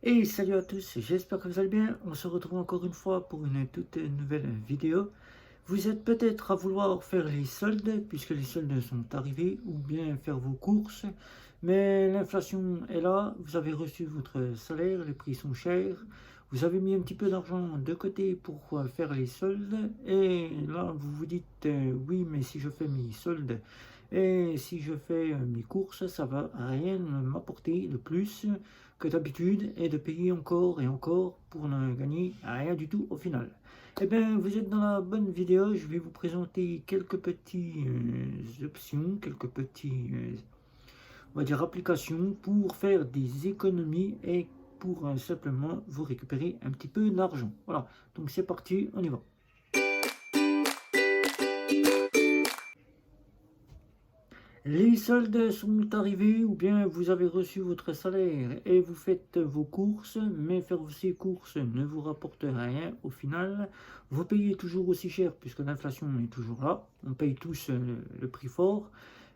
Et salut à tous, j'espère que vous allez bien. On se retrouve encore une fois pour une toute nouvelle vidéo. Vous êtes peut-être à vouloir faire les soldes, puisque les soldes sont arrivés, ou bien faire vos courses. Mais l'inflation est là, vous avez reçu votre salaire, les prix sont chers. Vous avez mis un petit peu d'argent de côté pour faire les soldes. Et là, vous vous dites, oui, mais si je fais mes soldes et si je fais mes courses, ça va rien m'apporter de plus que d'habitude et de payer encore et encore pour ne gagner rien du tout au final. Eh bien, vous êtes dans la bonne vidéo. Je vais vous présenter quelques petites options, quelques petits, on va dire, applications pour faire des économies et pour simplement vous récupérer un petit peu d'argent. Voilà, donc c'est parti, on y va. Les soldes sont arrivés ou bien vous avez reçu votre salaire et vous faites vos courses, mais faire ces courses ne vous rapporte rien au final. Vous payez toujours aussi cher puisque l'inflation est toujours là. On paye tous le prix fort.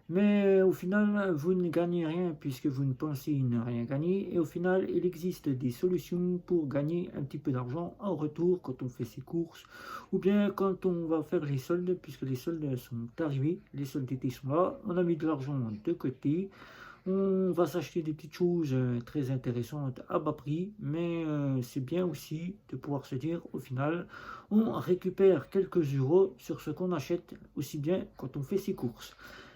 Mais au final, vous ne gagnez rien puisque vous ne pensez ne rien gagner. Et au final, il existe des solutions pour gagner un petit peu d'argent en retour quand on fait ses courses. Ou bien quand on va faire les soldes, puisque les soldes sont arrivés, les soldes d'été sont là. On a mis de l'argent de côté. On va s'acheter des petites choses très intéressantes à bas prix. Mais c'est bien aussi de pouvoir se dire au final, on récupère quelques euros sur ce qu'on achète aussi bien quand on fait ses courses.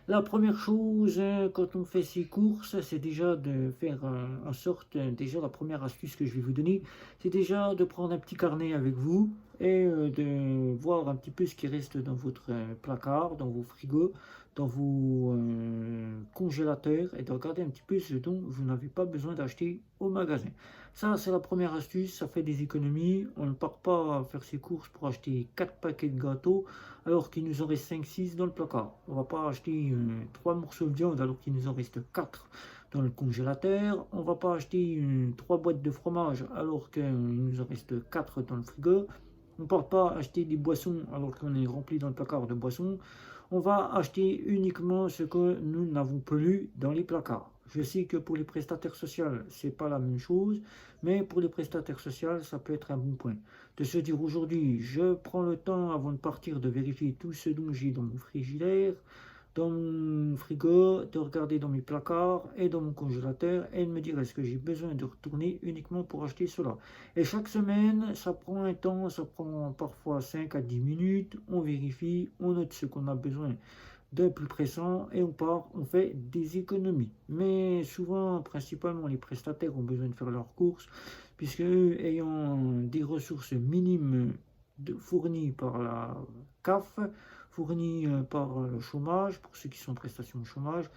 La première chose, quand on fait ses courses, c'est déjà de faire en sorte, déjà la première astuce que je vais vous donner, c'est déjà de prendre un petit carnet avec vous et de voir un petit peu ce qui reste dans votre placard, dans vos frigos, dans vos congélateurs et de regarder un petit peu ce dont vous n'avez pas besoin d'acheter au magasin. Ça, c'est la première astuce, ça fait des économies. On ne part pas faire ses courses pour acheter 4 paquets de gâteaux alors qu'il nous en reste 5-6 dans le placard. On ne va pas acheter 3 morceaux de viande alors qu'il nous en reste 4 dans le congélateur. On ne va pas acheter 3 boîtes de fromage alors qu'il nous en reste 4 dans le frigo. On ne part pas acheter des boissons alors qu'on est rempli dans le placard de boissons. On va acheter uniquement ce que nous n'avons plus dans les placards. Je sais que pour les prestataires sociaux, c'est pas la même chose, mais pour les prestataires sociaux, ça peut être un bon point. De se dire aujourd'hui, je prends le temps avant de partir de vérifier tout ce dont j'ai dans mon frigidaire, dans mon frigo, de regarder dans mes placards et dans mon congélateur et de me dire est-ce que j'ai besoin de retourner uniquement pour acheter cela. Et chaque semaine, ça prend un temps, ça prend parfois 5 à 10 minutes, on vérifie, on note ce qu'on a besoin de plus pressant et on part, on fait des économies. Mais souvent, principalement, les prestataires ont besoin de faire leurs courses puisque eux, ayant des ressources minimes fournies par la CAF, fournies par le chômage, pour ceux qui sont en prestation de chômage,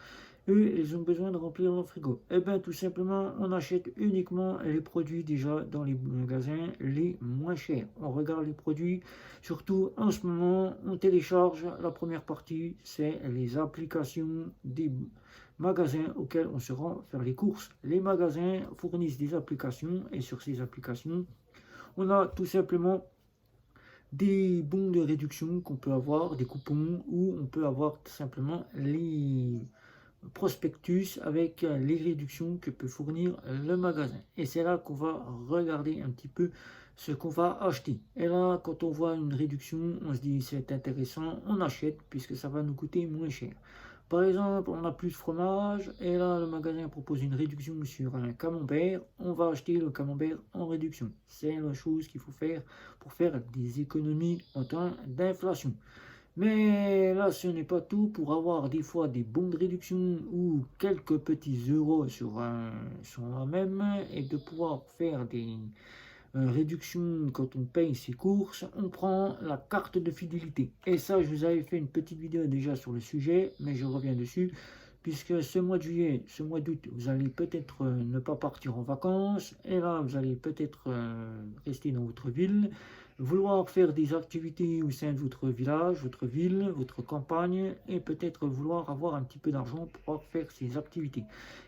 eux, ils ont besoin de remplir leur frigo. Eh bien, tout simplement, on achète uniquement les produits déjà dans les magasins les moins chers. On regarde les produits, surtout en ce moment, on télécharge la première partie, c'est les applications des magasins auxquels on se rend faire les courses. Les magasins fournissent des applications et sur ces applications, on a tout simplement des bons de réduction qu'on peut avoir, des coupons, ou on peut avoir tout simplement les prospectus avec les réductions que peut fournir le magasin. Et c'est là qu'on va regarder un petit peu ce qu'on va acheter. Et là, quand on voit une réduction, on se dit c'est intéressant, on achète puisque ça va nous coûter moins cher. Par exemple, on a plus de fromage et là, le magasin propose une réduction sur un camembert. On va acheter le camembert en réduction. C'est la chose qu'il faut faire pour faire des économies en temps d'inflation. Mais là, ce n'est pas tout. Pour avoir des fois des bons de réduction ou quelques petits euros sur la même et de pouvoir faire des réductions quand on paye ses courses, on prend la carte de fidélité. Et ça, je vous avais fait une petite vidéo déjà sur le sujet, mais je reviens dessus. Puisque ce mois de juillet, ce mois d'août, vous allez peut-être ne pas partir en vacances, et là, vous allez peut-être rester dans votre ville, vouloir faire des activités au sein de votre village, votre ville, votre campagne, et peut-être vouloir avoir un petit peu d'argent pour pouvoir faire ces activités.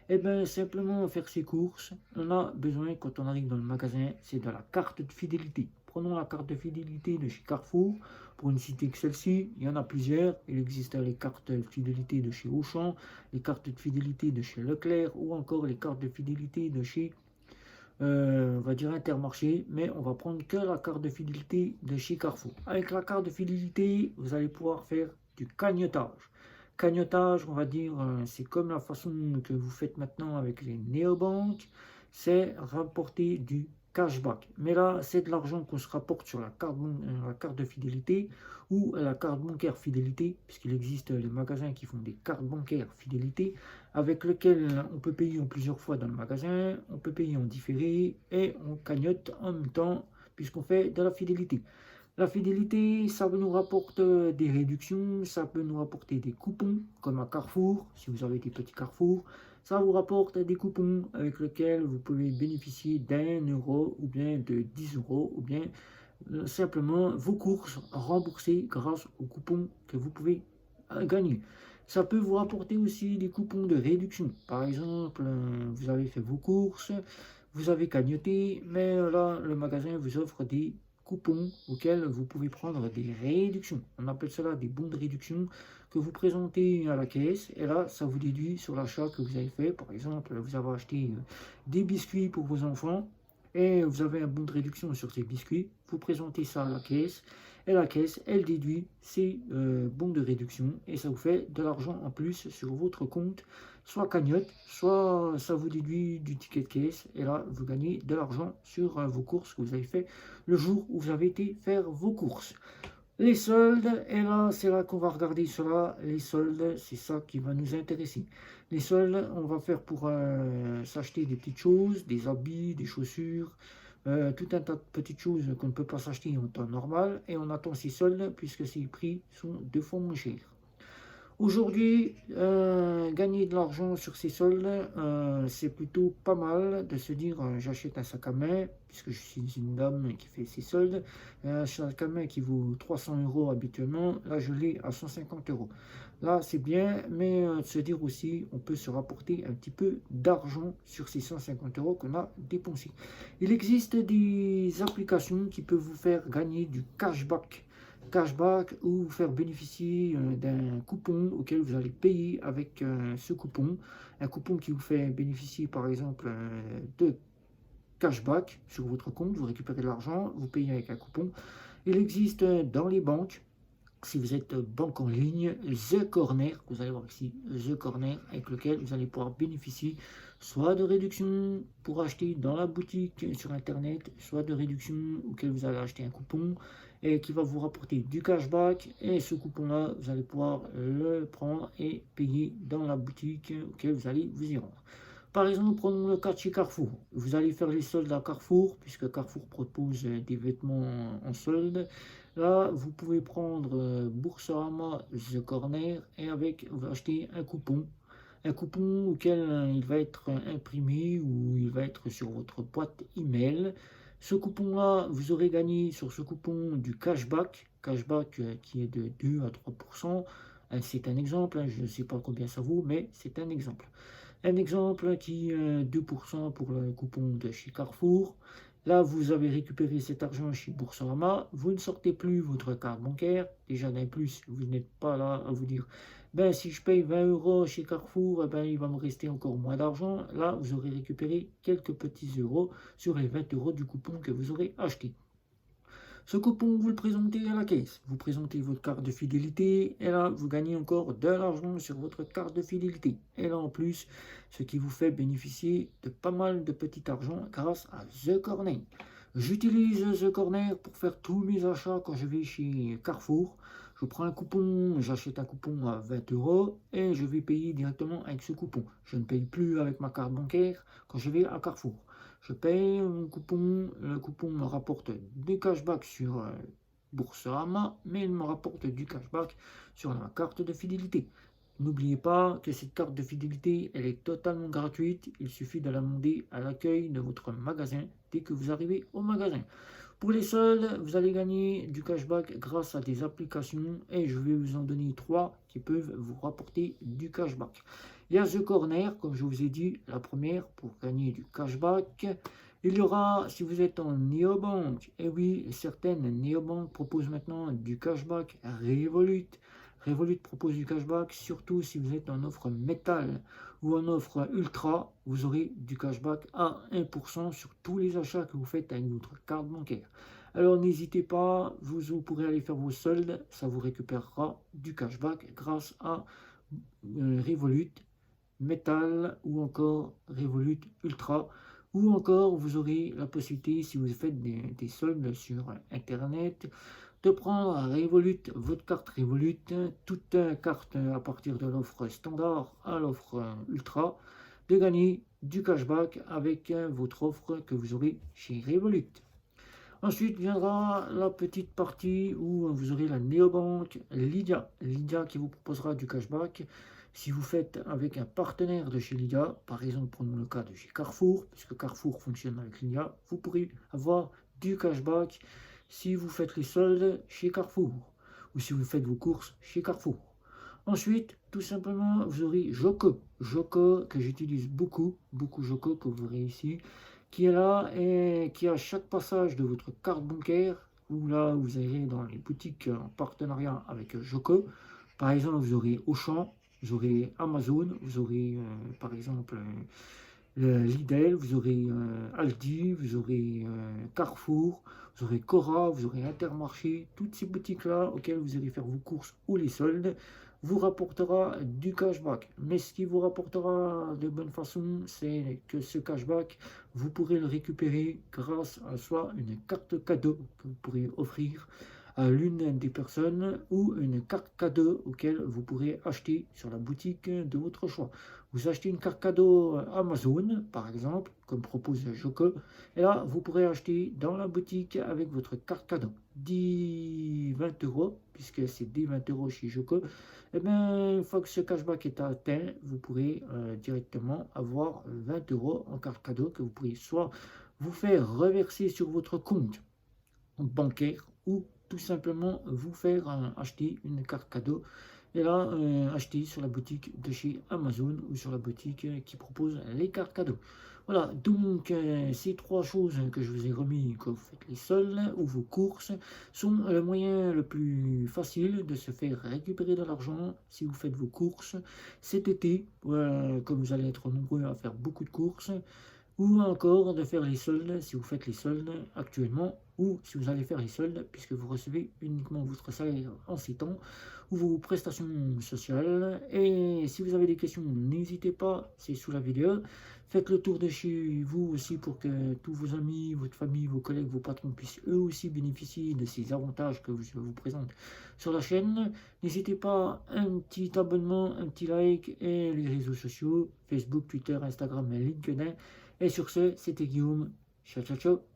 Et bien, simplement faire ses courses, on a besoin, quand on arrive dans le magasin, c'est de la carte de fidélité. Prenons la carte de fidélité de chez Carrefour, pour ne citer que celle-ci, il y en a plusieurs. Il existe les cartes de fidélité de chez Auchan, les cartes de fidélité de chez Leclerc ou encore les cartes de fidélité de chez on va dire Intermarché, mais on va prendre que la carte de fidélité de chez Carrefour. Avec la carte de fidélité, vous allez pouvoir faire du cagnotage. Cagnotage, on va dire, c'est comme la façon que vous faites maintenant avec les néobanques, c'est rapporter du cashback. Mais là, c'est de l'argent qu'on se rapporte sur la carte de fidélité ou la carte bancaire fidélité, puisqu'il existe les magasins qui font des cartes bancaires fidélité, avec lesquelles on peut payer en plusieurs fois dans le magasin, on peut payer en différé et on cagnotte en même temps, puisqu'on fait de la fidélité. La fidélité, ça nous rapporte des réductions, ça peut nous rapporter des coupons, comme à Carrefour, si vous avez des petits Carrefour. Ça vous rapporte des coupons avec lesquels vous pouvez bénéficier d'1 € ou bien de 10 € ou bien simplement vos courses remboursées grâce aux coupons que vous pouvez gagner. Ça peut vous rapporter aussi des coupons de réduction. Par exemple, vous avez fait vos courses, vous avez cagnoté, mais là, le magasin vous offre des coupons auxquels vous pouvez prendre des réductions. On appelle cela des bons de réduction que vous présentez à la caisse et là, ça vous déduit sur l'achat que vous avez fait. Par exemple, vous avez acheté des biscuits pour vos enfants et vous avez un bon de réduction sur ces biscuits. Vous présentez ça à la caisse et la caisse, elle déduit ces bons de réduction et ça vous fait de l'argent en plus sur votre compte, soit cagnotte, soit ça vous déduit du ticket de caisse et là, vous gagnez de l'argent sur vos courses que vous avez fait le jour où vous avez été faire vos courses. Les soldes, et là, c'est là qu'on va regarder cela. Les soldes, c'est ça qui va nous intéresser. Les soldes, on va faire pour s'acheter des petites choses, des habits, des chaussures, tout un tas de petites choses qu'on ne peut pas s'acheter en temps normal. Et on attend ces soldes puisque ces prix sont 2 fois moins chers. Aujourd'hui, gagner de l'argent sur ces soldes, c'est plutôt pas mal de se dire j'achète un sac à main, puisque je suis une dame qui fait ses soldes, un sac à main qui vaut 300 € habituellement, là je l'ai à 150 €. Là c'est bien, mais de se dire aussi on peut se rapporter un petit peu d'argent sur ces 150 € qu'on a dépensés. Il existe des applications qui peuvent vous faire gagner du cashback ou vous faire bénéficier d'un coupon auquel vous allez payer avec ce coupon. Un coupon qui vous fait bénéficier par exemple de cashback sur votre compte, vous récupérez de l'argent, vous payez avec un coupon. Il existe dans les banques, si vous êtes banque en ligne, The Corner, vous allez voir ici, The Corner, avec lequel vous allez pouvoir bénéficier soit de réduction pour acheter dans la boutique sur internet, soit de réduction auquel vous allez acheter un coupon et qui va vous rapporter du cashback et ce coupon là vous allez pouvoir le prendre et payer dans la boutique auquel vous allez vous y rendre. Par exemple, prenons le cas de chez Carrefour. Vous allez faire les soldes à Carrefour, puisque Carrefour propose des vêtements en solde. Là, vous pouvez prendre Boursorama The Corner et avec, vous acheter un coupon. Un coupon auquel il va être imprimé ou il va être sur votre boîte email. Ce coupon-là, vous aurez gagné sur ce coupon du cashback. Cashback qui est de 2 à 3%. C'est un exemple, je ne sais pas combien ça vaut, mais c'est un exemple. Un exemple qui est 2% pour le coupon de chez Carrefour. Là, vous avez récupéré cet argent chez Boursorama. Vous ne sortez plus votre carte bancaire. Déjà d'un plus, vous n'êtes pas là à vous dire ben, si je paye 20 € chez Carrefour, eh ben, il va me rester encore moins d'argent. Là, vous aurez récupéré quelques petits euros sur les 20 € du coupon que vous aurez acheté. Ce coupon, vous le présentez à la caisse. Vous présentez votre carte de fidélité et là, vous gagnez encore de l'argent sur votre carte de fidélité. Et là, en plus, ce qui vous fait bénéficier de pas mal de petit argent grâce à The Corner. J'utilise The Corner pour faire tous mes achats quand je vais chez Carrefour. Je prends un coupon, j'achète un coupon à 20 € et je vais payer directement avec ce coupon. Je ne paye plus avec ma carte bancaire quand je vais à Carrefour. Je paye mon coupon, le coupon me rapporte des cashbacks sur Boursorama, mais il me rapporte du cashback sur la carte de fidélité. N'oubliez pas que cette carte de fidélité, elle est totalement gratuite. Il suffit de la demander à l'accueil de votre magasin dès que vous arrivez au magasin. Pour les soldes, vous allez gagner du cashback grâce à des applications et je vais vous en donner 3 qui peuvent vous rapporter du cashback. Il y a The Corner, comme je vous ai dit, la première pour gagner du cashback. Il y aura, si vous êtes en néobanque, et oui, certaines néobanques proposent maintenant du cashback Revolut. Revolut propose du cashback, surtout si vous êtes en offre métal ou en offre ultra, vous aurez du cashback à 1% sur tous les achats que vous faites avec votre carte bancaire. Alors n'hésitez pas, vous pourrez aller faire vos soldes, ça vous récupérera du cashback grâce à Revolut Metal ou encore Revolut Ultra. Ou encore, vous aurez la possibilité, si vous faites des soldes sur Internet, de prendre à Revolut, votre carte Revolut, toute carte à partir de l'offre standard à l'offre Ultra, de gagner du cashback avec votre offre que vous aurez chez Revolut. Ensuite viendra la petite partie où vous aurez la néobanque Lydia. Lydia qui vous proposera du cashback si vous faites avec un partenaire de chez Lydia. Par exemple, prenons le cas de chez Carrefour, puisque Carrefour fonctionne avec Lydia. Vous pourrez avoir du cashback si vous faites les soldes chez Carrefour ou si vous faites vos courses chez Carrefour. Ensuite, tout simplement, vous aurez Joco. Joco que j'utilise beaucoup Joco que vous verrez ici, qui est là et qui à chaque passage de votre carte bancaire, ou là vous irez dans les boutiques en partenariat avec Joco, par exemple vous aurez Auchan, vous aurez Amazon, vous aurez par exemple Lidl, vous aurez Aldi, vous aurez Carrefour, vous aurez Cora, vous aurez Intermarché, toutes ces boutiques-là auxquelles vous allez faire vos courses ou les soldes, vous rapportera du cashback. Mais ce qui vous rapportera de bonne façon, c'est que ce cashback, vous pourrez le récupérer grâce à soit une carte cadeau que vous pourrez offrir à l'une des personnes ou une carte cadeau auquel vous pourrez acheter sur la boutique de votre choix. Vous achetez une carte cadeau Amazon, par exemple, comme propose Joco, et là, vous pourrez acheter dans la boutique avec votre carte cadeau 20 euros, puisque c'est 20 euros chez Joco. Et bien, une fois que ce cashback est atteint, vous pourrez directement avoir 20 euros en carte cadeau que vous pourrez soit vous faire reverser sur votre compte bancaire ou tout simplement vous faire acheter une carte cadeau et là acheter sur la boutique de chez Amazon ou sur la boutique qui propose les cartes cadeaux. Voilà, donc ces trois choses que je vous ai remis quand vous faites les soldes ou vos courses sont le moyen le plus facile de se faire récupérer de l'argent si vous faites vos courses cet été, comme vous allez être nombreux à faire beaucoup de courses, ou encore de faire les soldes si vous faites les soldes actuellement ou si vous allez faire les soldes puisque vous recevez uniquement votre salaire en ces temps ou vos prestations sociales. Et si vous avez des questions, n'hésitez pas, c'est sous la vidéo. Faites le tour de chez vous aussi pour que tous vos amis, votre famille, vos collègues, vos patrons puissent eux aussi bénéficier de ces avantages que je vous présente sur la chaîne. N'hésitez pas, un petit abonnement, un petit like et les réseaux sociaux, Facebook, Twitter, Instagram et LinkedIn. Et sur ce, c'était Guillaume. Ciao, ciao, ciao.